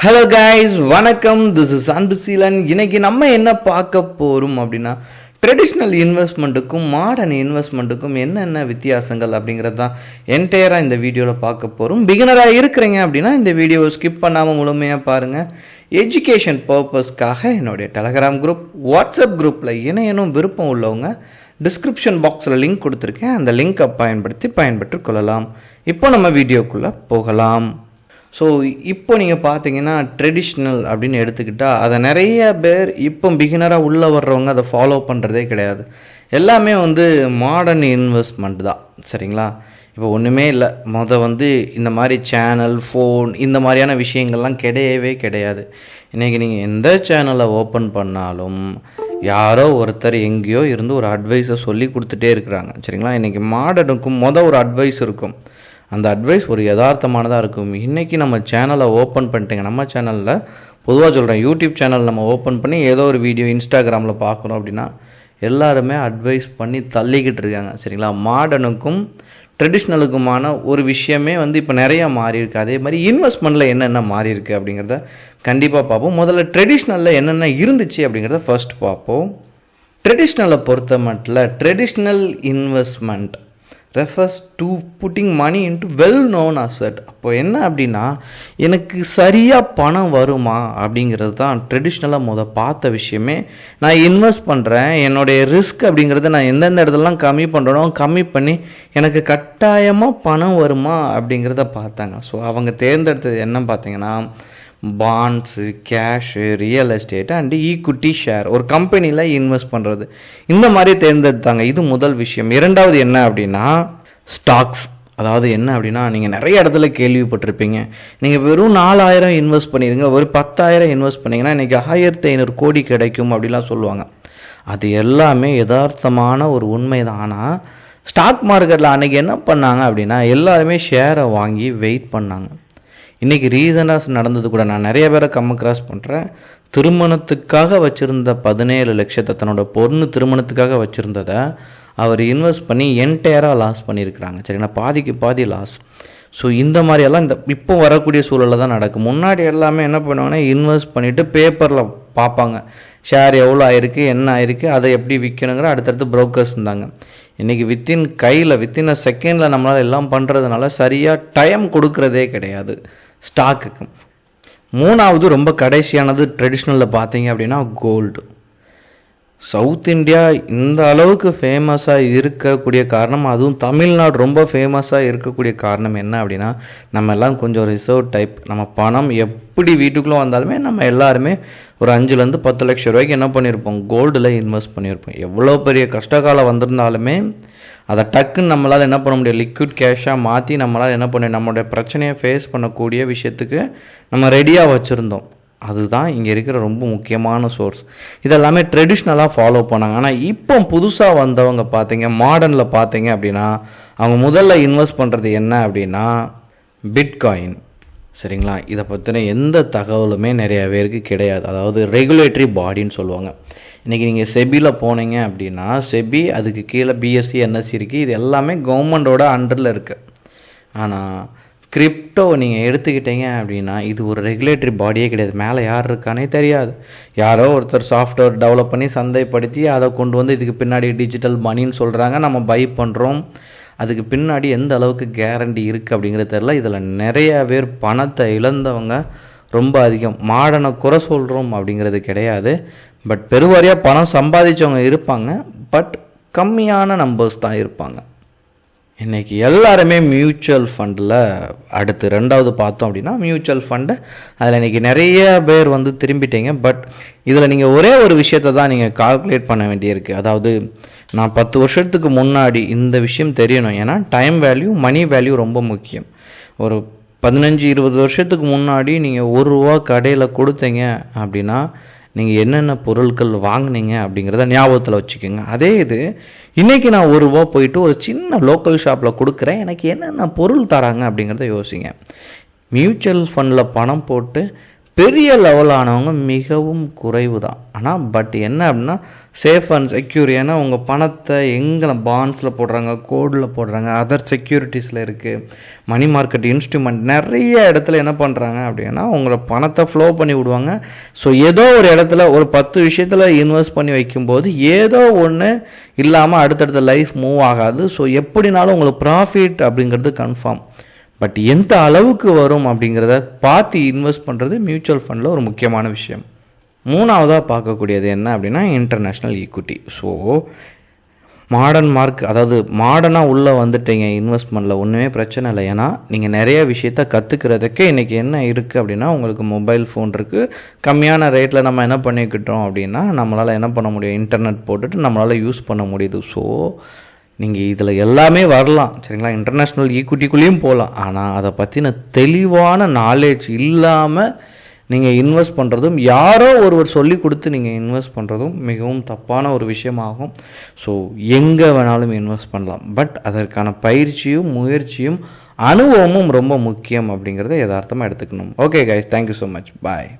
Hello guys, வணக்கம். This is Anbuseelan. இன்னைக்கு நம்ம என்ன பார்க்க போகிறோம் அப்படின்னா, ட்ரெடிஷ்னல் இன்வெஸ்ட்மெண்ட்டுக்கும் மாடர்ன் இன்வெஸ்ட்மெண்ட்டுக்கும் என்னென்ன வித்தியாசங்கள் அப்படிங்கிறது தான் என்டையராக இந்த வீடியோவில் பார்க்க போகிறோம். பிகினராக இருக்கிறீங்க அப்படின்னா இந்த வீடியோவை ஸ்கிப் பண்ணாமல் முழுமையாக பாருங்கள். எஜுகேஷன் பர்பஸ்க்காக என்னுடைய டெலகிராம் குரூப், வாட்ஸ்அப் குரூப்பில் இணையனும் விருப்பம் உள்ளவங்க டிஸ்கிரிப்ஷன் பாக்ஸில் லிங்க் கொடுத்துருக்கேன். அந்த லிங்க்கை பயன்பெற்று கொள்ளலாம். இப்போ நம்ம வீடியோக்குள்ளே போகலாம். ஸோ இப்போ நீங்கள் பார்த்தீங்கன்னா ட்ரெடிஷ்னல் அப்படின்னு எடுத்துக்கிட்டால் அதை நிறைய பேர் இப்போ பிகினராக உள்ளே வர்றவங்க அதை ஃபாலோ பண்ணுறதே கிடையாது. எல்லாமே மாடர்ன் இன்வெஸ்ட்மெண்ட் தான், சரிங்களா? இப்போ ஒன்றுமே இல்லை. இந்த மாதிரி சேனல், ஃபோன், இந்த மாதிரியான விஷயங்கள்லாம் கிடையவே கிடையாது. இன்றைக்கி நீங்கள் எந்த சேனலை ஓப்பன் பண்ணாலும் யாரோ ஒருத்தர் எங்கேயோ இருந்து ஒரு அட்வைஸை சொல்லி கொடுத்துட்டே இருக்கிறாங்க, சரிங்களா? இன்றைக்கி மாடர்னுக்கும் ஒரு அட்வைஸ் இருக்கும். அந்த அட்வைஸ் ஒரு யதார்த்தமானதாக இருக்கும். இன்றைக்கி நம்ம சேனலை ஓப்பன் பண்ணிட்டேங்க. நம்ம சேனலில் பொதுவாக சொல்கிறேன், யூடியூப் சேனல் நம்ம ஓப்பன் பண்ணி ஏதோ ஒரு வீடியோ இன்ஸ்டாகிராமில் பார்க்குறோம் அப்படின்னா எல்லாருமே அட்வைஸ் பண்ணி தள்ளிக்கிட்டு இருக்காங்க, சரிங்களா? மாடர்னுக்கும் ட்ரெடிஷ்னலுக்குமான ஒரு விஷயமே இப்போ நிறையா மாறி இருக்குது. அதே மாதிரி இன்வெஸ்ட்மெண்ட்டில் என்னென்ன மாறி இருக்குது அப்படிங்கிறத கண்டிப்பாக பார்ப்போம். முதல்ல ட்ரெடிஷ்னலில் என்னென்ன இருந்துச்சு அப்படிங்கிறத ஃபர்ஸ்ட் பார்ப்போம். ட்ரெடிஷ்னலை பொறுத்த மட்டும் traditional investment refers to putting money into well known asset. அப்போ என்ன அப்படின்னா, எனக்கு சரியாக பணம் வருமா அப்படிங்கிறது தான் ட்ரெடிஷ்னலாக பார்த்த விஷயமே. நான் இன்வெஸ்ட் பண்ணுறேன், என்னுடைய ரிஸ்க் அப்படிங்கிறத நான் எந்தெந்த இடத்துலலாம் கம்மி பண்ணுறனோ கம்மி பண்ணி எனக்கு கட்டாயமாக பணம் வருமா அப்படிங்கிறத பார்த்தாங்க. ஸோ அவங்க தேர்ந்தெடுத்தது என்ன பார்த்தீங்கன்னா, bonds, cash, real estate and equity share, ஒரு கம்பெனியில் இன்வெஸ்ட் பண்ணுறது, இந்த மாதிரி தேர்ந்தெடுத்தாங்க. இது முதல் விஷயம். இரண்டாவது என்ன அப்படின்னா, ஸ்டாக்ஸ். அதாவது என்ன அப்படின்னா, நீங்கள் நிறைய இடத்துல கேள்விப்பட்டிருப்பீங்க, நீங்கள் வெறும் 4000 இன்வெஸ்ட் பண்ணிடுங்க, ஒரு 10,000 இன்வெஸ்ட் பண்ணிங்கன்னா இன்றைக்கி 1500 கோடி கிடைக்கும் அப்படிலாம் சொல்லுவாங்க. அது எல்லாமே யதார்த்தமான ஒரு உண்மை தான். ஆனால் ஸ்டாக் மார்க்கெட்டில் அன்றைக்கி என்ன பண்ணாங்க அப்படின்னா, எல்லாருமே ஷேரை வாங்கி வெயிட் பண்ணாங்க. இன்றைக்கி ரீசனாக நடந்தது கூட நான் நிறைய பேரை கிராஸ் பண்ணுறேன். திருமணத்துக்காக வச்சுருந்த 17 லட்சத்தை, தன்னோட பொண்ணு திருமணத்துக்காக வச்சுருந்ததை அவர் இன்வெஸ்ட் பண்ணி என்டையராக லாஸ் பண்ணியிருக்கிறாங்க, சரிங்களா? பாதிக்கு பாதி லாஸ். ஸோ இந்த மாதிரியெல்லாம் இப்போ வரக்கூடிய சூழலில் தான் நடக்கும். முன்னாடி எல்லாமே என்ன பண்ணுவாங்கன்னா, இன்வெஸ்ட் பண்ணிவிட்டு பேப்பரில் பார்ப்பாங்க, ஷேர் எவ்வளோ ஆயிருக்கு, என்ன ஆயிருக்கு, அதை எப்படி விற்கணுங்கிற அடுத்தடுத்து புரோக்கர்ஸ் இருந்தாங்க. இன்றைக்கி வித்தின் அ செகண்டில் நம்மளால் எல்லாம் பண்ணுறதுனால சரியாக டைம் கொடுக்கறதே கிடையாது ஸ்டாக்குக்கு. மூணாவது ரொம்ப கடைசியானது ட்ரெடிஷ்னலில் பார்த்தீங்க அப்படின்னா கோல்டு. சவுத் இந்தியா இந்த அளவுக்கு ஃபேமஸாக இருக்கக்கூடிய காரணம், அதுவும் தமிழ்நாடு ரொம்ப ஃபேமஸாக இருக்கக்கூடிய காரணம் என்ன அப்படின்னா, நம்ம எல்லாம் கொஞ்சம் ரிசர்வ் டைப். நம்ம பணம் எப்படி வீட்டுக்குள்ளே வந்தாலுமே நம்ம எல்லாருமே ஒரு 5 to 10 லட்சம் ரூபாய்க்கு என்ன பண்ணியிருப்போம், கோல்டில் இன்வெஸ்ட் பண்ணியிருப்போம். எவ்வளோ பெரிய கஷ்டகாலம் வந்திருந்தாலுமே அதை டக்குன்னு நம்மளால் என்ன பண்ண முடியும், லிக்விட் கேஷாக மாற்றி நம்மளால் என்ன பண்ண, நம்மளுடைய பிரச்சனையை ஃபேஸ் பண்ணக்கூடிய விஷயத்துக்கு நம்ம ரெடியாக வச்சுருந்தோம். அதுதான் இங்கே இருக்கிற ரொம்ப முக்கியமான சோர்ஸ். இதெல்லாமே ட்ரெடிஷ்னலாக ஃபாலோ பண்ணாங்க. ஆனால் இப்போ புதுசாக வந்தவங்க பார்த்தீங்க, மாடர்னில் பார்த்தீங்க அப்படின்னா, அவங்க முதல்ல இன்வெஸ்ட் பண்ணுறது என்ன அப்படின்னா பிட்காயின், சரிங்களா? இதை பற்றின எந்த தகவலுமே நிறைய பேருக்கு கிடையாது. அதாவது ரெகுலேட்டரி பாடின்னு சொல்லுவாங்க. இன்றைக்கி நீங்கள் செபியில் போனீங்க அப்படின்னா, செபி அதுக்கு கீழே பிஎஸ்சி, என்எஸ்சி இருக்குது. இது எல்லாமே கவர்மெண்டோட அண்டரில் இருக்குது. ஆனால் கிரிப்டோ நீங்கள் எடுத்துக்கிட்டீங்க அப்படின்னா, இது ஒரு ரெகுலேட்டரி பாடியே கிடையாது. மேலே யார் இருக்கானே தெரியாது. யாரோ ஒருத்தர் சாஃப்ட்வேர் டெவலப் பண்ணி சந்தைப்படுத்தி அதை கொண்டு இதுக்கு பின்னாடி டிஜிட்டல் மணின்னு சொல்கிறாங்க, நம்ம பை பண்ணுறோம். அதுக்கு பின்னாடி எந்த அளவுக்கு கேரண்டி இருக்குது அப்படிங்கிறது தெரியல. இதில் நிறைய பேர் பணத்தை இழந்தவங்க ரொம்ப அதிகம். மாடனை குறை சொல்கிறோம் அப்படிங்கிறது கிடையாது, பட் பெருவாரியாக பணம் சம்பாதிச்சவங்க இருப்பாங்க, பட் கம்மியான நம்பர்ஸ் தான் இருப்பாங்க. இன்றைக்கி எல்லாருமே மியூச்சுவல் ஃபண்டில் அடுத்து ரெண்டாவது பார்த்தோம் அப்படின்னா மியூச்சுவல் ஃபண்டு. அதில் இன்றைக்கி நிறைய பேர் திரும்பிட்டீங்க. பட் இதில் நீங்கள் ஒரே ஒரு விஷயத்தை தான் நீங்கள் கால்குலேட் பண்ண வேண்டியிருக்கு. அதாவது நான் 10 வருஷத்துக்கு முன்னாடி இந்த விஷயம் தெரியணும். ஏன்னா டைம் வேல்யூ, மணி வேல்யூ ரொம்ப முக்கியம். ஒரு 15-20 வருஷத்துக்கு முன்னாடி நீங்கள் ₹1 கடையில் கொடுத்தீங்க அப்படின்னா நீங்கள் என்னென்ன பொருட்கள் வாங்கினீங்க அப்படிங்கிறத ஞாபகத்தில் வச்சுக்கோங்க. அதே இது இன்றைக்கி நான் ₹1 போயிட்டு ஒரு சின்ன லோக்கல் ஷாப்பில் கொடுக்குறேன், எனக்கு என்னென்ன பொருள் தராங்க அப்படிங்கிறத யோசிங்க. மியூச்சுவல் ஃபண்டில் பணம் போட்டு பெரிய லெவலானவங்க மிகவும் குறைவு தான். ஆனால் பட் என்ன அப்படின்னா சேஃப் அண்ட் செக்யூர். ஏன்னா உங்கள் பணத்தை எங்கே பாண்ட்ஸில் போடுறாங்க, கோடில் போடுறாங்க, அதர் செக்யூரிட்டிஸில் இருக்குது, மணி மார்க்கெட் இன்ஸ்ட்ருமெண்ட் நிறைய இடத்துல என்ன பண்ணுறாங்க அப்படின்னா உங்களை பணத்தை ஃப்ளோ பண்ணி விடுவாங்க. ஸோ ஏதோ ஒரு இடத்துல ஒரு 10 விஷயத்தில் இன்வெஸ்ட் பண்ணி வைக்கும்போது ஏதோ ஒன்று இல்லாமல் அடுத்தடுத்த லைஃப் மூவ் ஆகாது. ஸோ எப்படினாலும் உங்களுக்கு ப்ராஃபிட் அப்படிங்கிறது கன்ஃபார்ம். பட் எந்த அளவுக்கு வரும் அப்படிங்கிறத பார்த்து இன்வெஸ்ட் பண்ணுறது மியூச்சுவல் ஃபண்டில் ஒரு முக்கியமான விஷயம். மூணாவதாக பார்க்கக்கூடியது என்ன அப்படின்னா இன்டர்நேஷ்னல் ஈக்விட்டி. ஸோ அதாவது மாடர்னாக உள்ளே வந்துட்டீங்க இன்வெஸ்ட்மெண்ட்டில், ஒன்றுமே பிரச்சனை இல்லை. ஏன்னா நீங்கள் நிறைய விஷயத்த கற்றுக்கிறதுக்கே இன்றைக்கி என்ன இருக்குது அப்படின்னா உங்களுக்கு மொபைல் ஃபோன் இருக்குது. கம்மியான ரேட்டில் நம்ம என்ன பண்ணிக்கிட்டோம் அப்படின்னா நம்மளால் என்ன பண்ண முடியும், இன்டர்நெட் போட்டுட்டு நம்மளால் யூஸ் பண்ண முடியுது. ஸோ நீங்கள் இதில் எல்லாமே வரலாம் சரிங்களா, இன்டர்நேஷ்னல் ஈக்விட்டிக்குள்ளேயும் போகலாம். ஆனால் அதை பற்றின தெளிவான நாலேஜ் இல்லாமல் நீங்கள் இன்வெஸ்ட் பண்ணுறதும் யாரோ ஒருவர் சொல்லி கொடுத்து நீங்கள் இன்வெஸ்ட் பண்ணுறதும் மிகவும் தப்பான ஒரு விஷயமாகும். ஸோ எங்கே வேணாலும் இன்வெஸ்ட் பண்ணலாம். பட் அதற்கான பயிற்சியும் முயற்சியும் அனுபவமும் ரொம்ப முக்கியம் அப்படிங்கிறத யதார்த்தமாக எடுத்துக்கணும். Okay guys, thank you so much, பாய்.